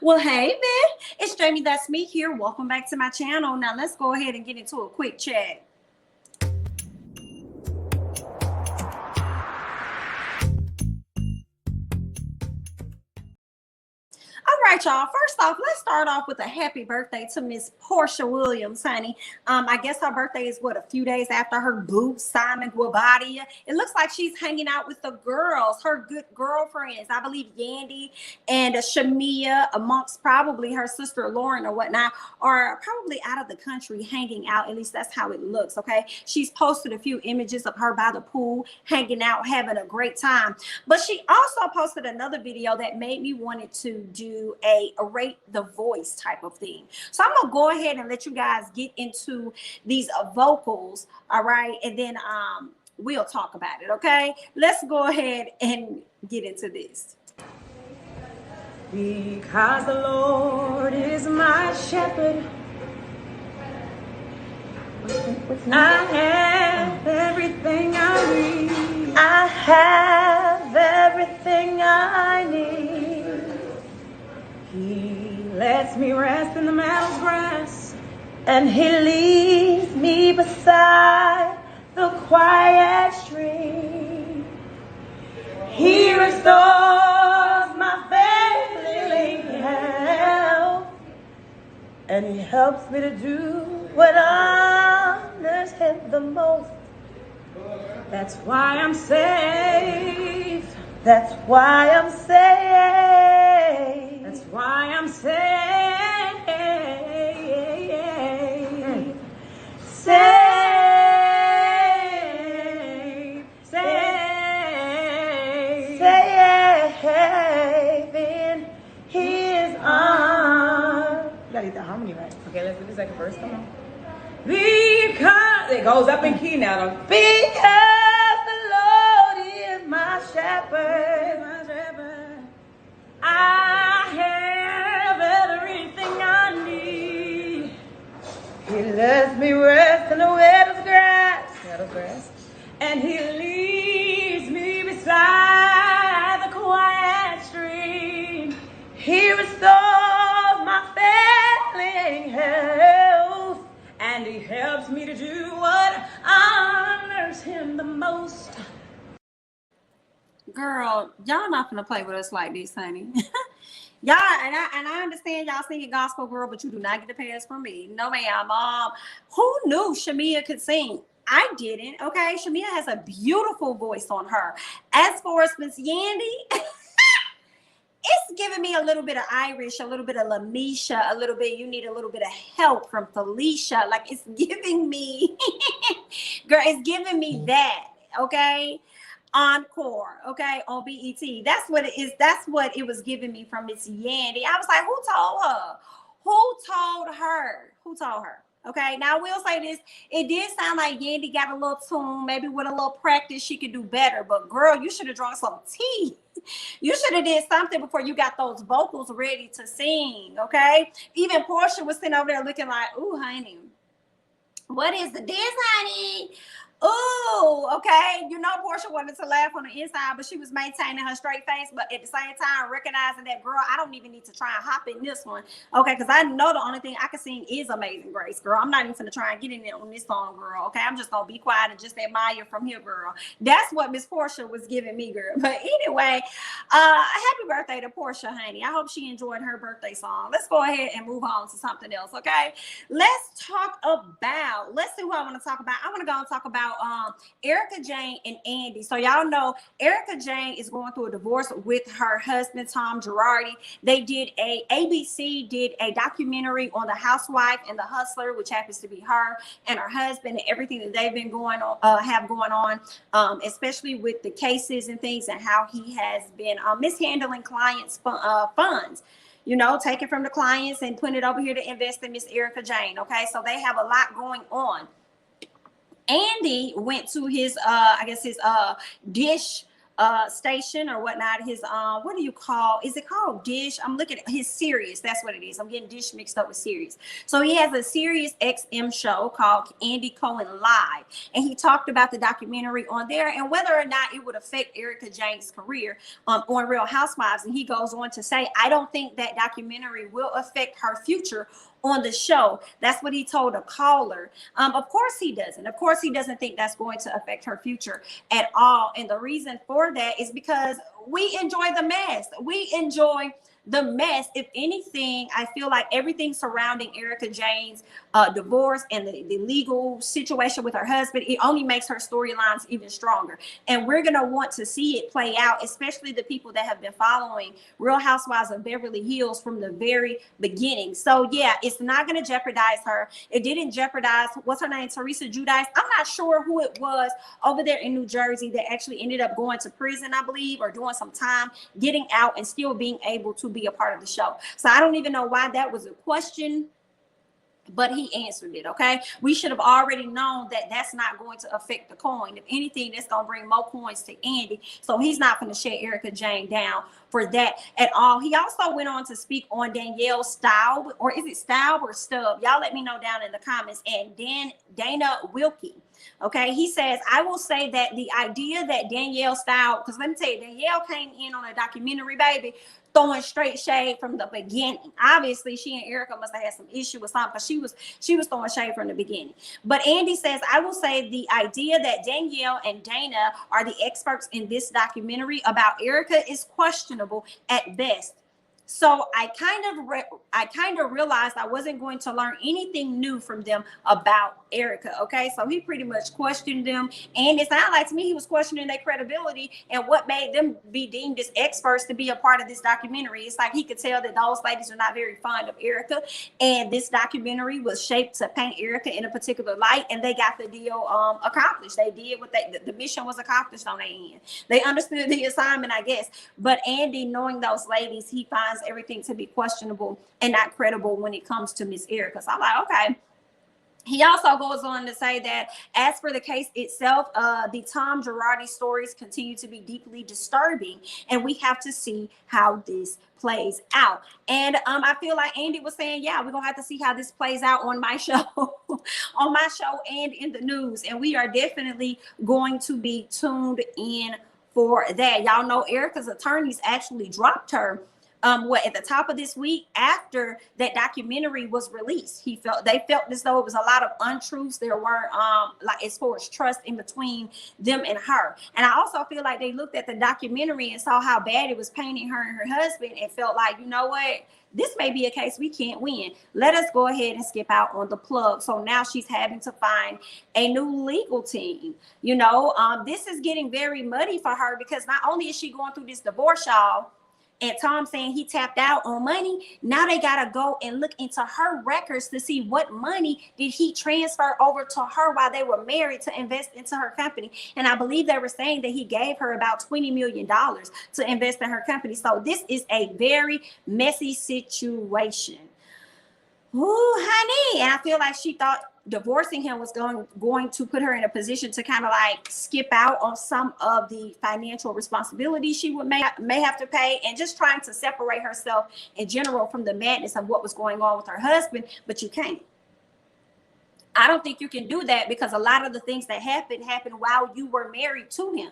Well, hey, man, it's Jamie. That's me here. Welcome back to my channel. Now, let's go ahead and get into a quick chat. All right, y'all. First off, let's start off with a happy birthday to Miss Portia Williams, honey. I guess her birthday is a few days after her boo, Simon Guabadia. It looks like she's hanging out with the girls, her good girlfriends. I believe Yandy and Shamia, amongst probably her sister Lauren or whatnot, are probably out of the country hanging out. At least that's how it looks, okay? She's posted a few images of her by the pool, hanging out, having a great time. But she also posted another video that made me wanted to do a rate the voice type of thing. So I'm gonna go ahead and let you guys get into these vocals, all right, and then we'll talk about it. Okay, let's go ahead and get into this. Because the Lord is my shepherd, I have everything I need. I have everything I need. He lets me rest in the meadow's grass, and he leads me beside the quiet stream. He restores my failing health, and he helps me to do what honors him the most. That's why I'm safe. That's why I'm safe. That's why I'm safe. Safe. Safe. Safe in his arms. You gotta get the harmony right. Okay, let's do the second verse. Come on. Because it goes up in key now, though. Because the Lord is my shepherd, I have everything I need. He lets me rest in the meadow's grass, and he leads me beside the quiet stream. He restores my failing health, and he helps me to do what honors him the most. Girl, y'all not gonna play with us like this, honey. Y'all, and I understand y'all singing gospel, girl, but you do not get the pass from me. No, ma'am. Who knew Shamia could sing? I didn't. Okay, Shamia has a beautiful voice on her. As for Miss Yandy, it's giving me a little bit of Irish, a little bit of Lamisha, a little bit. You need a little bit of help from Felicia. Like, it's giving me, girl, it's giving me that. Okay. Encore, okay, on BET. That's what it is. That's what it was giving me from Miss Yandy. I was like, who told her? Who told her? Who told her? Okay, now I will say this. It did sound like Yandy got a little tune. Maybe with a little practice, she could do better. But girl, you should have drunk some tea. You should have did something before you got those vocals ready to sing, okay? Even Portia was sitting over there looking like, ooh, honey, what is this, honey? Oh, okay. You know, Portia wanted to laugh on the inside, but she was maintaining her straight face. But at the same time, recognizing that, girl, I don't even need to try and hop in this one. Okay, because I know the only thing I can sing is Amazing Grace, girl. I'm not even going to try and get in there on this song, girl. Okay, I'm just going to be quiet and just admire from here, girl. That's what Miss Portia was giving me, girl. But anyway, happy birthday to Portia, honey. I hope she enjoyed her birthday song. Let's go ahead and move on to something else, okay? Let's see who I want to talk about. I want to go and talk about Ericka Jayne and Andy. So y'all know Ericka Jayne is going through a divorce with her husband Tom Girardi. ABC did a documentary on the housewife and the hustler, which happens to be her and her husband, and everything that they've been going on, especially with the cases and things, and how he has been mishandling clients' funds. You know, taking from the clients and putting it over here to invest in Miss Ericka Jayne. Okay, so they have a lot going on. Andy went to his, dish station or whatnot, his what do you call, is it called Dish? I'm looking at his Sirius, that's what it is. I'm getting Dish mixed up with Sirius. So he has a Sirius XM show called Andy Cohen Live, and he talked about the documentary on there and whether or not it would affect Ericka Jayne's career on Real Housewives. And he goes on to say, I don't think that documentary will affect her future on the show. That's what he told a caller. Of course he doesn't. Of course he doesn't think that's going to affect her future at all. And the reason for that is because we enjoy the mess. We enjoy the mess. If anything, I feel like everything surrounding Ericka Jayne's divorce and the legal situation with her husband, it only makes her storylines even stronger. And we're going to want to see it play out, especially the people that have been following Real Housewives of Beverly Hills from the very beginning. So yeah, it's not going to jeopardize her. It didn't jeopardize, what's her name, Teresa Giudice. I'm not sure who it was over there in New Jersey that actually ended up going to prison, I believe, or doing some time, getting out and still being able to be a part of the show. So I don't even know why that was a question, but he answered it. Okay, we should have already known that that's not going to affect the coin. If anything, that's going to bring more coins to Andy. So he's not going to shut Ericka Jayne down for that at all. He also went on to speak on Danielle Staub, or is it Staub or Stubb? Y'all let me know down in the comments. And Dana Wilkie. Okay, he says, I will say that the idea that Danielle Staub, because let me tell you, Danielle came in on a documentary, baby, throwing straight shade from the beginning. Obviously, she and Ericka must have had some issue with something, because she was throwing shade from the beginning. But Andy says, I will say the idea that Danielle and Dana are the experts in this documentary about Ericka is questionable at best. So I kind of realized I wasn't going to learn anything new from them about Ericka. Okay, so he pretty much questioned them, and it sounded like to me he was questioning their credibility and what made them be deemed as experts to be a part of this documentary. It's like he could tell that those ladies are not very fond of Ericka, and this documentary was shaped to paint Ericka in a particular light, and they got the deal accomplished. They did what the mission was accomplished on their end. They understood the assignment, I guess. But Andy, knowing those ladies, he finds everything to be questionable and not credible when it comes to Miss Ericka. So I'm like, okay. He also goes on to say that as for the case itself, the Tom Girardi stories continue to be deeply disturbing, and we have to see how this plays out. And I feel like Andy was saying, yeah, we're gonna have to see how this plays out on my show, on my show and in the news. And we are definitely going to be tuned in for that. Y'all know Ericka's attorneys actually dropped her at the top of this week after that documentary was released. They felt as though it was a lot of untruths. There were like as far as trust in between them and her. And I also feel like they looked at the documentary and saw how bad it was painting her and her husband and felt like, you know what, this may be a case we can't win. Let us go ahead and skip out on the plug. So now she's having to find a new legal team. You know, this is getting very muddy for her, because not only is she going through this divorce, y'all, and Tom saying he tapped out on money, now they got to go and look into her records to see what money did he transfer over to her while they were married to invest into her company. And I believe they were saying that he gave her about $20 million to invest in her company. So this is a very messy situation. Ooh, honey. And I feel like she thought divorcing him was going to put her in a position to kind of like skip out on some of the financial responsibilities she would may have to pay, and just trying to separate herself in general from the madness of what was going on with her husband. But you can't. I don't think you can do that, because a lot of the things that happened while you were married to him.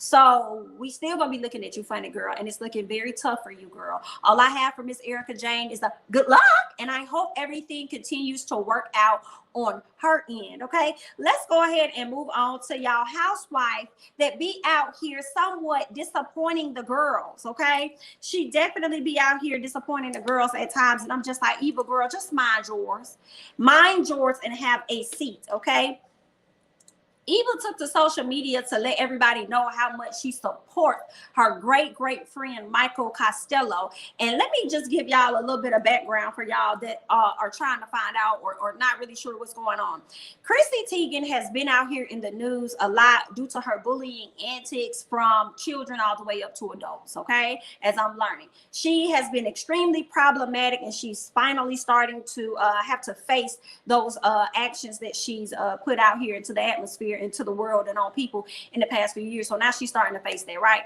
So we still gonna be looking at you funny, girl, and it's looking very tough for you, girl. All I have for Miss Ericka Jayne is a good luck, and I hope everything continues to work out on her end. Okay, let's go ahead and move on to y'all housewife that be out here somewhat disappointing the girls. Okay, she definitely be out here disappointing the girls at times, and I'm just like, Eva, girl, just mind yours, and have a seat. Okay, Eva took to social media to let everybody know how much she supports her great friend, Micheal Costello. And let me just give y'all a little bit of background for y'all that are trying to find out or not really sure what's going on. Chrissy Teigen has been out here in the news a lot due to her bullying antics from children all the way up to adults, okay, as I'm learning. She has been extremely problematic, and she's finally starting to have to face those actions that she's put out here into the atmosphere into the world and on people in the past few years. So now she's starting to face that, right?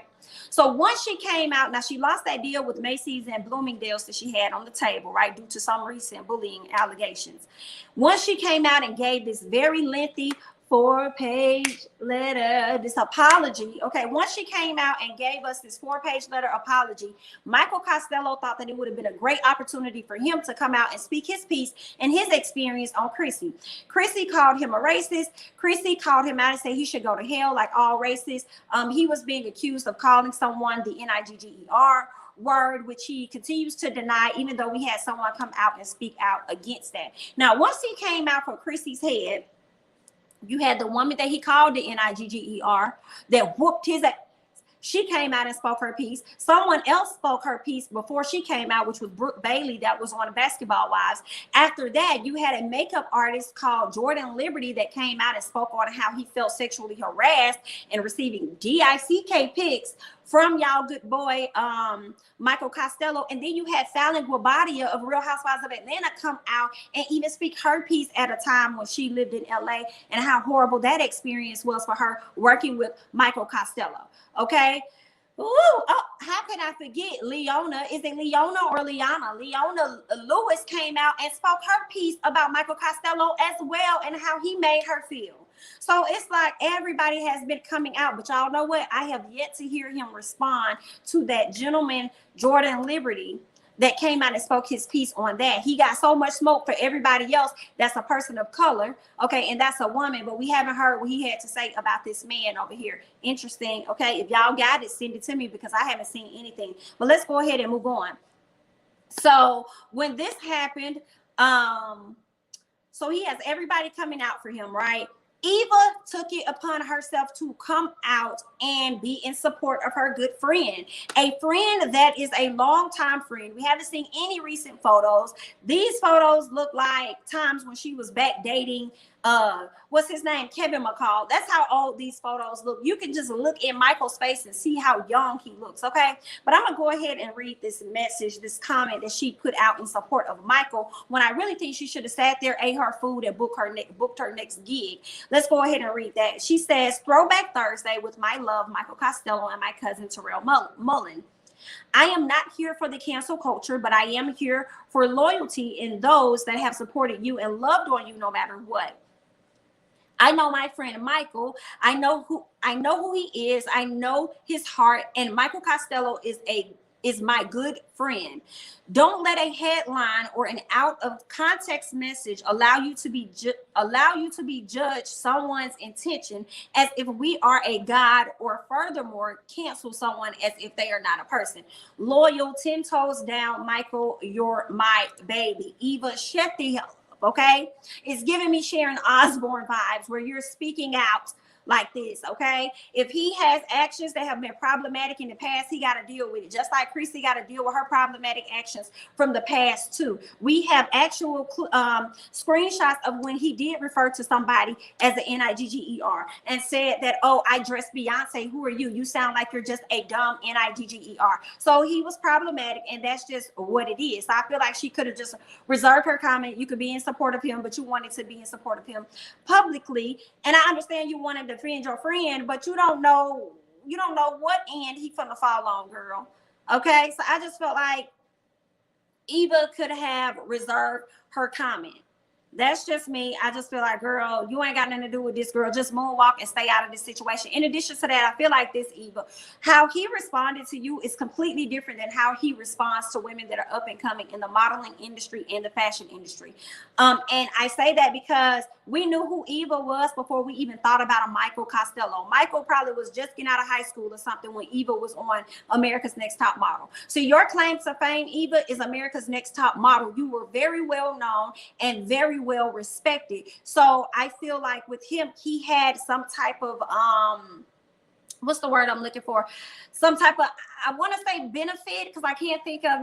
So once she came out, now she lost that deal with Macy's and Bloomingdale's that she had on the table, right, due to some recent bullying allegations. Once she came out and gave this very lengthy 4-page letter, this apology. Okay, once she came out and gave us this 4-page letter apology, Michael Costello thought that it would have been a great opportunity for him to come out and speak his piece and his experience on Chrissy. Chrissy called him a racist. Chrissy called him out and said he should go to hell like all racists. He was being accused of calling someone the Nigger word, which he continues to deny, even though we had someone come out and speak out against that. Now, once he came out for Chrissy's head, you had the woman that he called the Nigger that whooped his ass. She came out and spoke her piece. Someone else spoke her piece before she came out, which was Brooke Bailey, that was on Basketball Wives. After that, you had a makeup artist called Jordan Liberty that came out and spoke on how he felt sexually harassed and receiving DICK pics from y'all good boy, Michael Costello. And then you had Fallon Guabadia of Real Housewives of Atlanta come out and even speak her piece at a time when she lived in LA and how horrible that experience was for her working with Michael Costello. Okay. Ooh, oh, how can I forget Leona? Is it Leona or Leona? Leona Lewis came out and spoke her piece about Michael Costello as well and how he made her feel. So it's like everybody has been coming out, but y'all know what? I have yet to hear him respond to that gentleman, Jordan Liberty, that came out and spoke his piece on that. He got so much smoke for everybody else that's a person of color, okay, and that's a woman, but we haven't heard what he had to say about this man over here. Interesting, okay? If y'all got it, send it to me because I haven't seen anything. But let's go ahead and move on. So when this happened, so he has everybody coming out for him, right? Eva took it upon herself to come out and be in support of her good friend, a friend that is a longtime friend. We haven't seen any recent photos. These photos look like times when she was back dating, what's his name? Kevin McCall. That's how old these photos look. You can just look in Michael's face and see how young he looks, okay? But I'm gonna go ahead and read this message, this comment that she put out in support of Michael, when I really think she should have sat there, ate her food, and booked her next gig. Let's go ahead and read that. She says, Throwback Thursday with my love, Michael Costello, and my cousin Terrell Mullen. I am not here for the cancel culture, but I am here for loyalty in those that have supported you and loved on you no matter what. I know my friend Michael. I know who he is. I know his heart, and Michael Costello is my good friend. Don't let a headline or an out of context message allow you to be judge someone's intention as if we are a god, or furthermore cancel someone as if they are not a person. Loyal, 10 toes down, Michael, you're my baby. Eva, shut the hell up, okay? It's giving me Sharon Osbourne vibes where you're speaking out like this, okay? If he has actions that have been problematic in the past, he got to deal with it. Just like Chrissy got to deal with her problematic actions from the past too. We have actual screenshots of when he did refer to somebody as an Nigger and said that, oh, I dressed Beyonce. Who are you? You sound like you're just a dumb Nigger. So he was problematic, and that's just what it is. So I feel like she could have just reserved her comment. You could be in support of him, but you wanted to be in support of him publicly. And I understand you wanted to defend your friend, but you don't know what end he finna fall on, girl. Okay, so I just felt like Eva could have reserved her comment. That's just me. I just feel like, girl, you ain't got nothing to do with this, girl. Just moonwalk and stay out of this situation. In addition to that, I feel like this, Eva, how he responded to you is completely different than how he responds to women that are up and coming in the modeling industry and the fashion industry. And I say that because we knew who Eva was before we even thought about a Michael Costello. Michael probably was just getting out of high school or something when Eva was on America's Next Top Model. So your claim to fame, Eva, is America's Next Top Model. You were very well known and very well respected. So I feel like with him, he had some type of what's the word I'm looking for? Some type of, I want to say benefit, because I can't think of,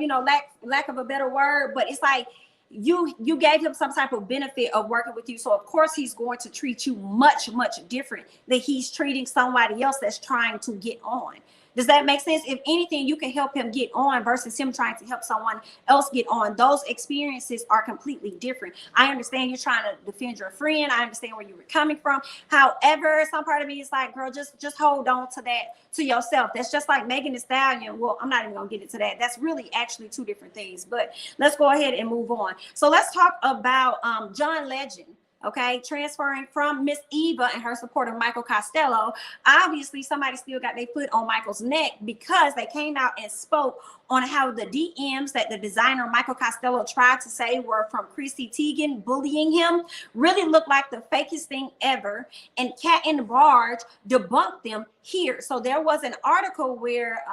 lack of a better word, but it's like you gave him some type of benefit of working with you. So of course he's going to treat you much, much different than he's treating somebody else that's trying to get on. Does that make sense? If anything, you can help him get on versus him trying to help someone else get on. Those experiences are completely different. I understand you're trying to defend your friend. I understand where you were coming from. However, some part of me is like, girl, just hold on to that, to yourself. That's just like Megan Thee Stallion. Well, I'm not even gonna get into that. That's really actually two different things, but let's go ahead and move on. So let's talk about John Legend. Okay, transferring from Miss Eva and her supporter Michael Costello. Obviously, somebody still got their foot on Michael's neck because they came out and spoke on how the DMs that the designer Michael Costello tried to say were from Chrissy Teigen bullying him really looked like the fakest thing ever. And Cat and Barge debunked them here. So there was an article where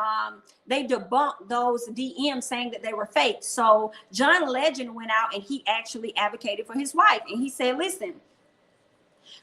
they debunked those DMs saying that they were fake. So John Legend went out and he actually advocated for his wife. And he said, listen,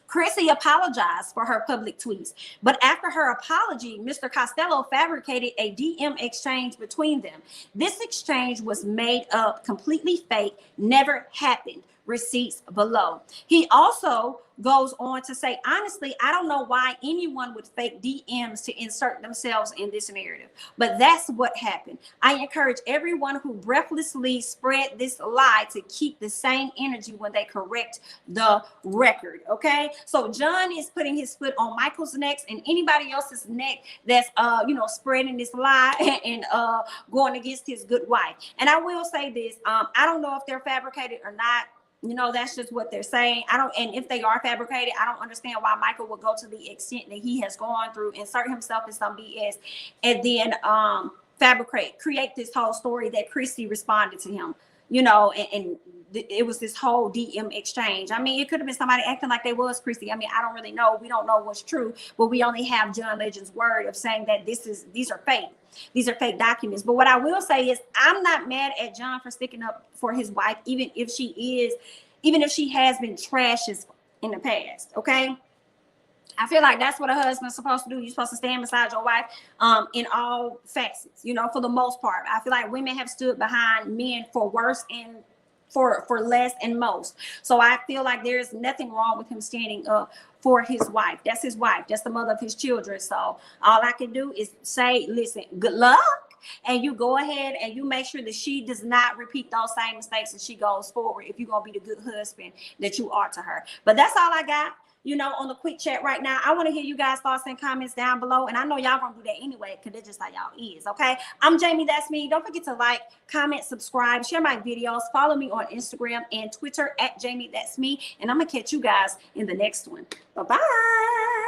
Chrissy apologized for her public tweets, but after her apology, Mr. Costello fabricated a DM exchange between them. This exchange was made up, completely fake, never happened. Receipts below. He also goes on to say, honestly, I don't know why anyone would fake DMs to insert themselves in this narrative, but that's what happened. I encourage everyone who breathlessly spread this lie to keep the same energy when they correct the record. Okay, so John is putting his foot on Michael's neck and anybody else's neck that's spreading this lie and going against his good wife. And I will say this, I don't know if they're fabricated or not. That's just what they're saying. And if they are fabricated, I don't understand why Michael would go to the extent that he has gone through, insert himself in some BS, and then create this whole story that Chrissy responded to him, and it was this whole DM exchange. I mean, it could have been somebody acting like they was Chrissy. I mean, I don't really know. We don't know what's true, but we only have John Legend's word of saying that these are fake. These are fake documents. But what I will say is I'm not mad at John for sticking up for his wife, even if she has been trashed in the past. Okay. I feel like that's what a husband's supposed to do. You're supposed to stand beside your wife in all facets, for the most part. I feel like women have stood behind men for worse and for less and most. So I feel like there's nothing wrong with him standing up for his wife. That's his wife. That's the mother of his children. So all I can do is say, listen, good luck. And you go ahead and you make sure that she does not repeat those same mistakes as she goes forward if you're going to be the good husband that you are to her. But that's all I got. On the quick chat right now. I want to hear you guys' thoughts and comments down below. And I know y'all gonna do that anyway, because that's just how y'all is, okay? I'm Jamie, that's me. Don't forget to like, comment, subscribe, share my videos, follow me on Instagram and Twitter at Jamie, that's me. And I'm gonna catch you guys in the next one. Bye-bye.